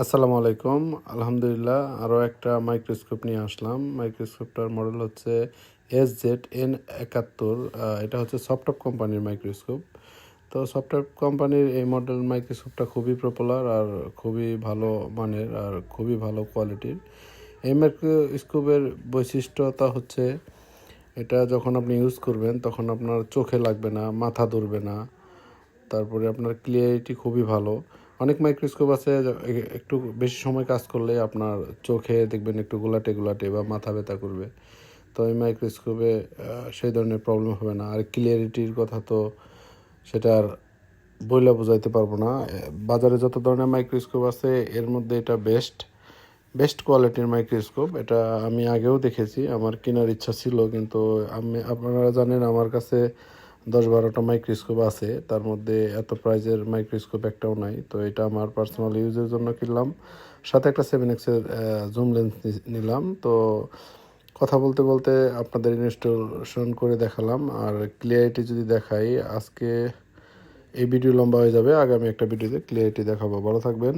আসসালামু আলাইকুম। আলহামদুলিল্লাহ আরও একটা মাইক্রোস্কোপ নিয়ে আসলাম। মাইক্রোস্কোপটার মডেল হচ্ছে SZN71। এটা হচ্ছে সফটটপ কোম্পানির মাইক্রোস্কোপ। তো সফটটপ কোম্পানির এই মডেল মাইক্রোস্কোপটা খুবই পপুলার আর খুবই ভালো মানের আর খুবই ভালো কোয়ালিটির। এই মাইক্রোস্কোপের বৈশিষ্ট্যতা হচ্ছে এটা যখন আপনি ইউজ করবেন তখন আপনার চোখে লাগবে না, মাথা ধরবে না। তারপরে আপনার ক্লিয়ারিটি খুবই ভালো। অনেক মাইক্রোস্কোপ আছে একটু বেশি সময় কাজ করলে আপনার চোখে দেখবেন একটু গোলাটে গোলাটে বা মাথা ব্যথা করবে। তো এই মাইক্রোস্কোপে সেই ধরনের প্রবলেম হবে না। আর ক্লিয়ারিটির কথা তো সেটা আর বইলা বোঝাইতে পারবো না। বাজারে যত ধরনের মাইক্রোস্কোপ আছে এর মধ্যে এটা বেস্ট কোয়ালিটির মাইক্রোস্কোপ। এটা আমি আগেও দেখেছি, আমার কেনার ইচ্ছা ছিল, কিন্তু আপনারা জানেন আমার কাছে 10-12টা মাইক্রোস্কোপ আছে, তার মধ্যে এত প্রাইজের মাইক্রোস্কোপ একটাও নাই। তো এটা আমার পার্সোনাল ইউজের জন্য কিনলাম, সাথে একটা 7x-এর জুম লেন্স নিলাম। তো কথা বলতে বলতে আপনাদের ইনস্টলেশন করে দেখালাম। আর ক্লিয়ারিটি যদি দেখাই, আজকে এই ভিডিও লম্বা হয়ে যাবে, আগামী একটা ভিডিওতে ক্লিয়ারিটি দেখাবো। ভালো থাকবেন।